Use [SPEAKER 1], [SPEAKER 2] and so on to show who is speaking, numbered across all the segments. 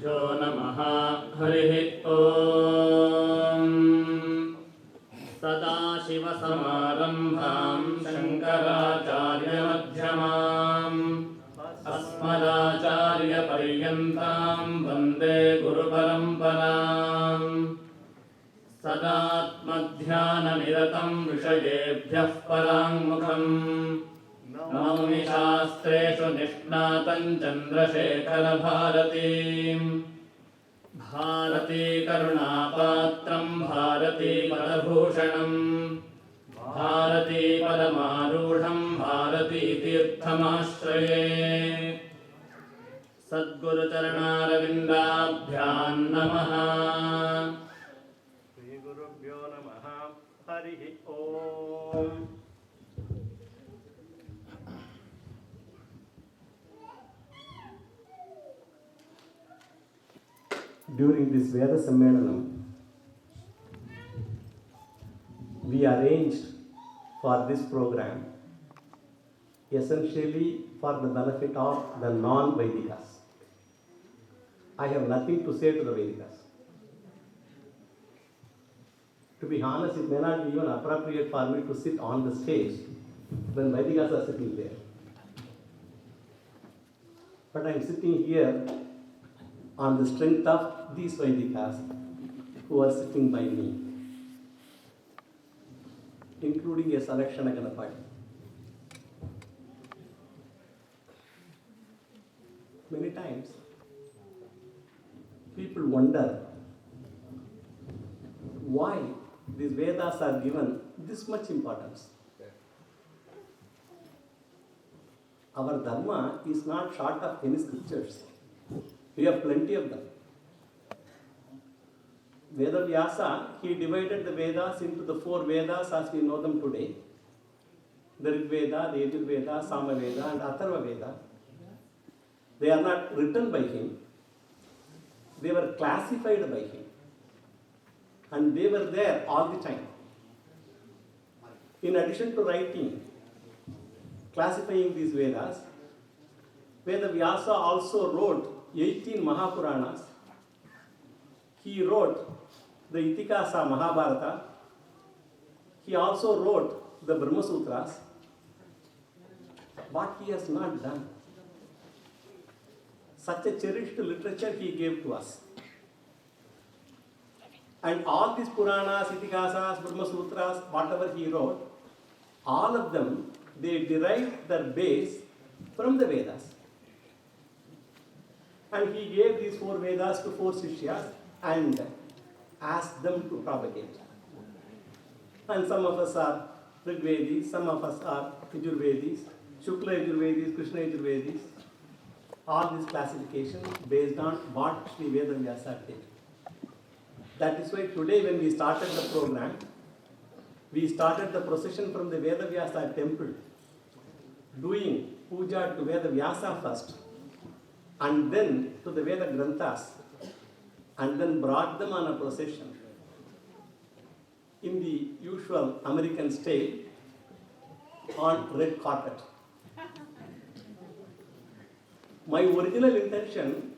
[SPEAKER 1] श्रीगुरुभ्यो नमः। हरिः ॐ। सदाशिवसमारम्भां शङ्कराचार्यमध्यमाम् अस्मदाचार्यपर्यन्तां वन्दे गुरुपरम्पराम्। सदात्मध्याननिरतं विषयेभ्यः पराङ्मुखम् नौमि शास्त्रेषु निष्णातं चन्द्रशेखरभारतीम्। भारतीकरुणापात्रं भारतीपदभूषणम् भारतीपदमारूढं भारतीतीर्थमाश्रये। सद्गुरुचरणारविन्दाभ्यां नमः।
[SPEAKER 2] श्रीगुरुभ्यो नमः। हरिः ओम्। During this Vedas Sammelanam, we arranged for this program essentially for the benefit of the non-Vedikas. I have nothing to say to the Vedikas. To be honest, it may not be even appropriate for me to sit on the stage when Vedikas are sitting there. But I am sitting here on the strength of these Vedikas who are sitting by me, including a Salakshana Ganapati. Many times, people wonder why these Vedas are given this much importance. Our Dharma is not short of any scriptures. We have plenty of them. Vedavyasa, he divided the Vedas into the 4 Vedas as we know them today. The Rig Veda, the Yajurveda, Samaveda and Atharva Veda. They are not written by him. They were classified by him. And they were there all the time. In addition to writing, classifying these Vedas, Vedavyasa also wrote 18 Mahapuranas. He wrote the Itikasa Mahabharata. He also wrote the Brahma Sutras. What he has not done? Such a cherished literature he gave to us. And all these Puranas, Itikasas, Brahma Sutras, whatever he wrote, all of them, they derived their base from the Vedas. And he gave these 4 Vedas to 4 Sishyas and asked them to propagate. And some of us are Rigvedis, some of us are Yajurvedis, Shukla Yajurvedis, Krishna Yajurvedis. All these classifications based on what Sri Vedavyasa did. That is why today when we started the program, we started the procession from the Vedavyasa temple, doing puja to Vedavyasa first, and then to the Veda Granthas, and then brought them on a procession in the usual American style on red carpet. My original intention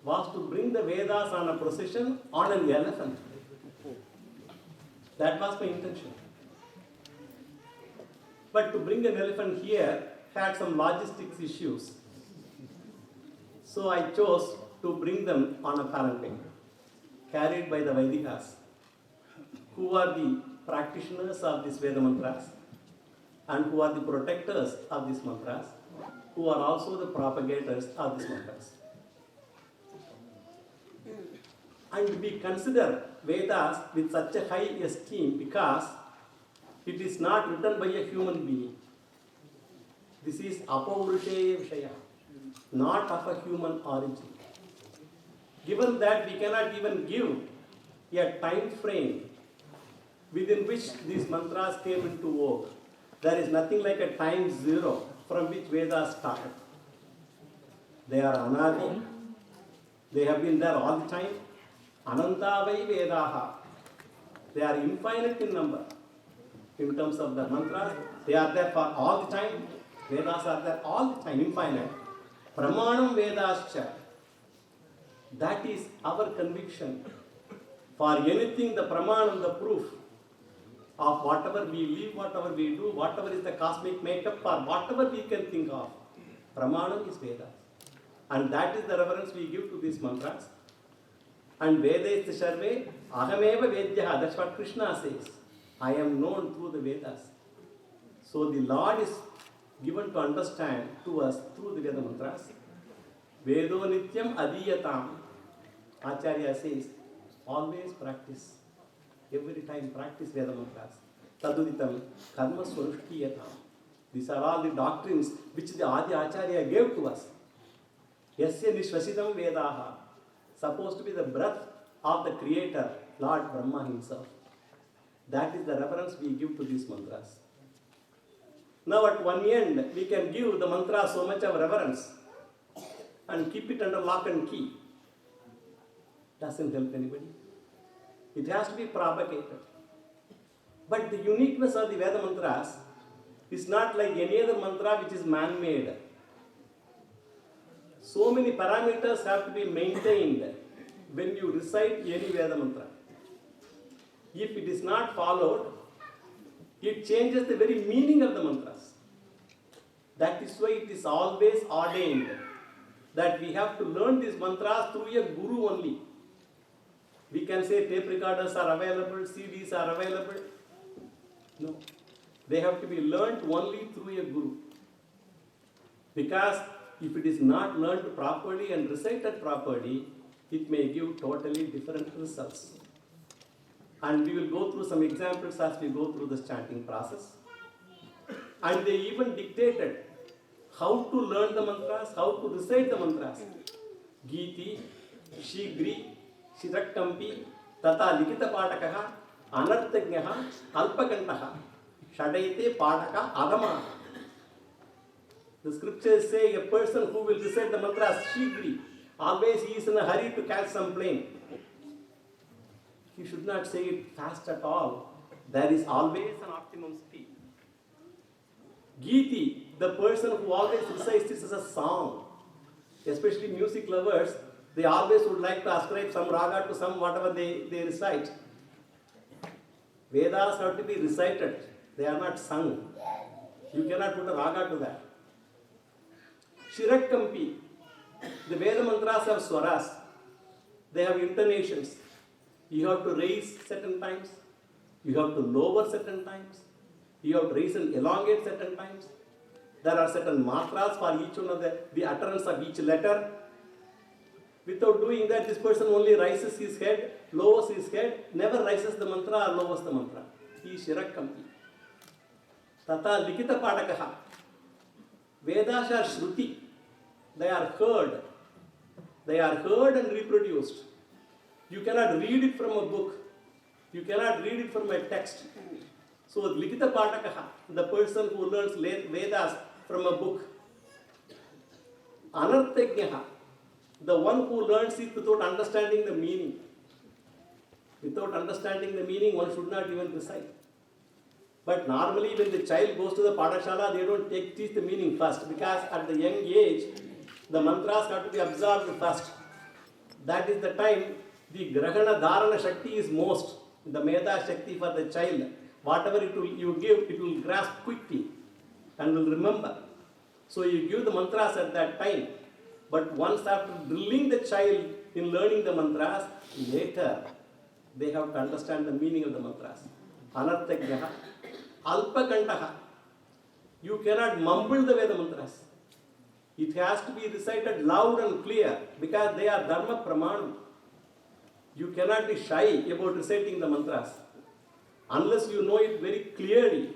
[SPEAKER 2] was to bring the Vedas on a procession on an elephant. That was my intention. But to bring an elephant here had some logistics issues. So I chose to bring them on a palanquin, carried by the Vedikas, who are the practitioners of these Veda mantras and who are the protectors of these mantras, who are also the propagators of these mantras. And we consider Vedas with such a high esteem because it is not written by a human being. This is Apaurusheya Vishaya, not of a human origin. Given that we cannot even give a time frame within which these mantras came into vogue, there is nothing like a time zero from which Vedas started. They are anadi. They have been there all the time. Anantavai Vedaha. They are infinite in number. In terms of the mantras, they are there for all the time. Vedas are there all the time, infinite. Pramanam Vedascha. That is our conviction. For anything, the pramanam, the proof of whatever we live, whatever we do, whatever is the cosmic makeup, or whatever we can think of, pramanam is Vedas. And that is the reverence we give to these mantras. And Vedas sarve ahameva vedyaha. That's what Krishna says. I am known through the Vedas. So the Lord is given to understand to us through the Veda mantras. Vedo nityam adiyatam. Acharya says, always practice. Every time practice Veda mantras. Taduditam karma swarushtiyatam. These are all the doctrines which the Adi Acharya gave to us. Yasya nishvasidam vedaha. Supposed to be the breath of the Creator, Lord Brahma himself. That is the reverence we give to these mantras. Now at one end, we can give the mantra so much of reverence and keep it under lock and key. Doesn't help anybody. It has to be propagated. But the uniqueness of the Veda mantras is not like any other mantra which is man-made. So many parameters have to be maintained when you recite any Veda mantra. If it is not followed, it changes the very meaning of the mantras. That is why it is always ordained that we have to learn these mantras through a guru only. We can say tape recorders are available, CDs are available. No. They have to be learned only through a guru. Because if it is not learned properly and recited properly, it may give totally different results. And we will go through some examples as we go through this chanting process. And they even dictated how to learn the mantras, how to recite the mantras. Giti, Shigri, Shirakkampi, Tata Likita Patakaha, Anartagnaha, Alpakantaha, Shadaite Pataka Adama. The scriptures say a person who will recite the mantras Shigri, always he is in a hurry to catch some plane. He should not say it fast at all. There is always an optimum speed. Giti, the person who always recites this as a song, especially music lovers, they always would like to ascribe some raga to some whatever they recite. Vedas have to be recited. They are not sung. You cannot put a raga to that. Shirakkampi, the Veda mantras have swaras. They have intonations. You have to raise certain times. You have to lower certain times. You have to raise and elongate certain times. There are certain matras for each one of the utterance of each letter. Without doing that, this person only raises his head, lowers his head, never raises the mantra or lowers the mantra. He is Shirakkampi. Tata Likita Padakaha. Vedas are Shruti. They are heard. They are heard and reproduced. You cannot read it from a book. You cannot read it from a text. So Likita Patakaha, the person who learns Vedas from a book. Anartagnaha, the one who learns it without understanding the meaning. Without understanding the meaning, one should not even recite. But normally when the child goes to the Padashala, they don't teach the meaning first, because at the young age, the mantras have to be absorbed first. That is the time the Grahana Dharana Shakti is most, the Meda Shakti for the child. Whatever you give, it will grasp quickly and will remember. So you give the mantras at that time. But once after drilling the child in learning the mantras, later they have to understand the meaning of the mantras. Anartagyaha, Alpakantaha. You cannot mumble the Veda mantras. It has to be recited loud and clear because they are Dharma Pramanam. You cannot be shy about reciting the mantras. Unless you know it very clearly,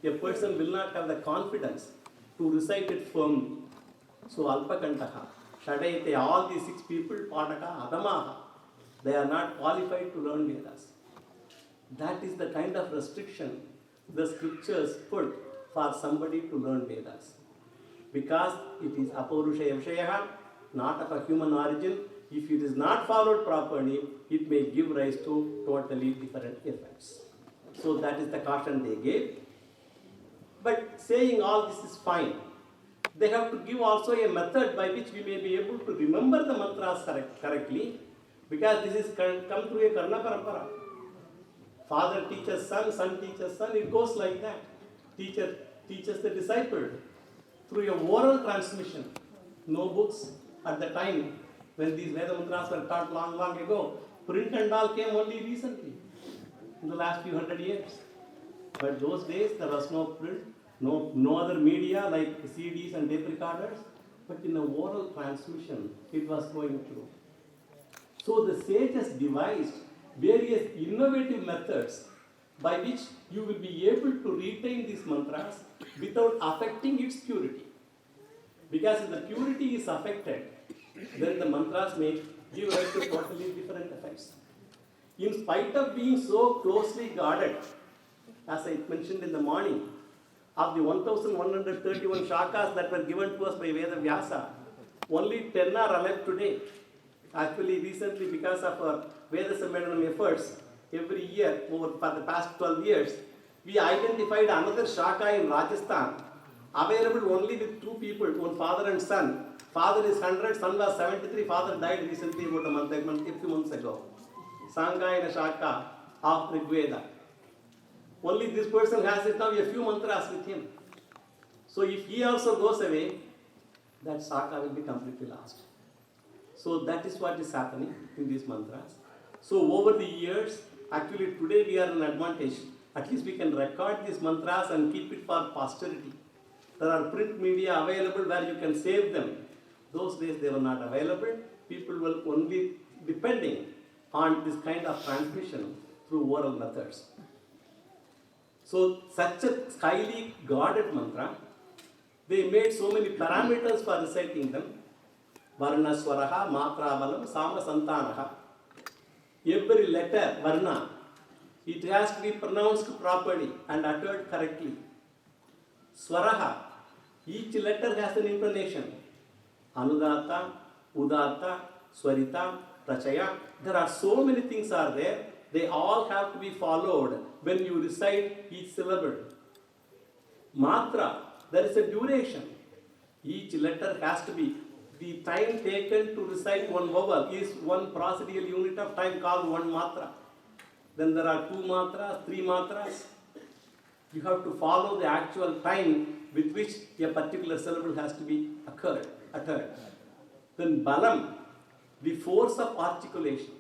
[SPEAKER 2] a person will not have the confidence to recite it firmly. So Alpakantaha, Shadaite, all these 6 people, Padaka, Adamaha, they are not qualified to learn Vedas. That is the kind of restriction the scriptures put for somebody to learn Vedas. Because it is Apaurusha Vishaya, not of a human origin. If it is not followed properly, it may give rise to totally different effects. So that is the caution they gave. But saying all this is fine. they have to give also a method by which we may be able to remember the mantras correctly, because this is come through a Karna Parampara. Father teaches son, son teaches son, it goes like that. Teacher teaches the disciple through a oral transmission. No books at the time when these Veda mantras were taught long ago. Print and all came only recently, in the last few hundred years. But those days there was no print, no other media like CDs and tape recorders, but in a oral transmission it was going through. So the sages devised various innovative methods by which you will be able to retain these mantras without affecting its purity. Because if the purity is affected, then the mantras may give rise to totally different effects. In spite of being so closely guarded, as I mentioned in the morning, of the 1131 shakas that were given to us by Veda Vyasa, only 10 are alive today. Actually, recently, because of our Veda Sammelanam efforts, every year, for the past 12 years, we identified another shaka in Rajasthan, available only with two people, one father and son. Father is 100, son was 73, father died recently about a few months ago. Sangayana shaka of Rigveda. Only this person has it now, a few mantras with him. So if he also goes away, that shaka will be completely lost. So that is what is happening in these mantras. So over the years, actually today we are an advantage. At least we can record these mantras and keep it for posterity. There are print media available where you can save them. Those days they were not available. People were only depending on this kind of transmission through oral methods. So such a highly guarded mantra, they made so many parameters for reciting them. Varna swaraha, matra balam, sama santanaha. Every letter, varna, it has to be pronounced properly and uttered correctly. Swaraha, each letter has an intonation. Anudata, udata, swarita, prachaya. There are so many things are there. They all have to be followed when you recite each syllable. Matra, there is a duration. Each letter has to be, the time taken to recite one vowel is one procedural unit of time called one matra. Then there are 2 matras, 3 matras. You have to follow the actual time with which a particular syllable has to be uttered. Then balam, the force of articulation.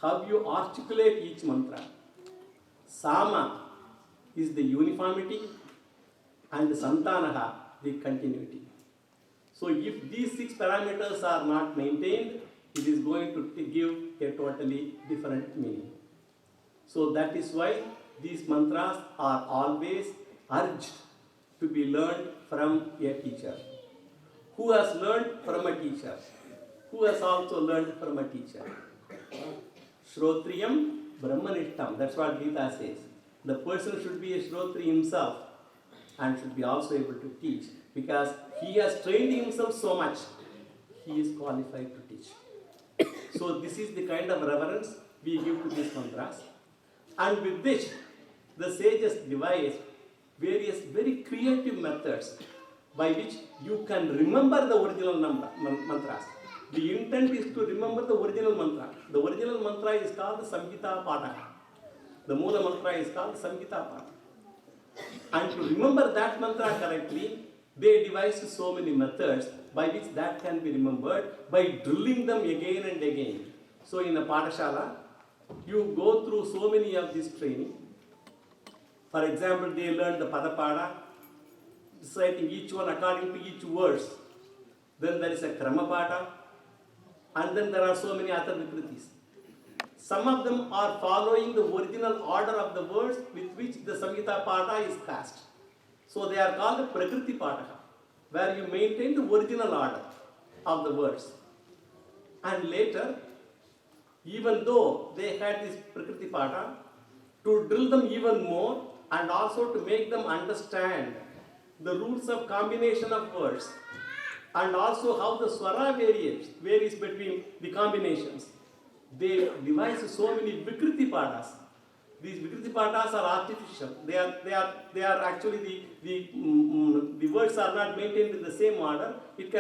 [SPEAKER 2] How you articulate each mantra. Sama is the uniformity, and santanaha, the continuity. So if these 6 parameters are not maintained, it is going to give a totally different meaning. So that is why these mantras are always urged to be learned from a teacher. Who has learned from a teacher? Who has also learned from a teacher? Shrotriyam Brahmanishtam. That's what Gita says. The person should be a Shrotri himself and should be also able to teach, because he has trained himself so much, he is qualified to teach. So this is the kind of reverence we give to these mantras. And with which the sages devised various very creative methods by which you can remember the original mantras. The intent is to remember the original mantra. The original mantra is called the Samhita Pata. The Moola mantra is called Samhita Pata. And to remember that mantra correctly, they devised so many methods by which that can be remembered by drilling them again and again. So in a Patashala, you go through so many of this training. For example, they learn the Padapada, reciting each one according to each verse. Then there is a Kramapada, and then there are so many other vikritis. Some of them are following the original order of the words with which the Samhita Pada is cast. So they are called Prakriti Pada, where you maintain the original order of the words. And later, even though they had this Prakriti Pada, to drill them even more and also to make them understand the rules of combination of words, and also how the swara varies between the combinations. They devised so many Vikriti Padas These Vikriti Patas are artificial. They are actually the words are not maintained in the same order. It can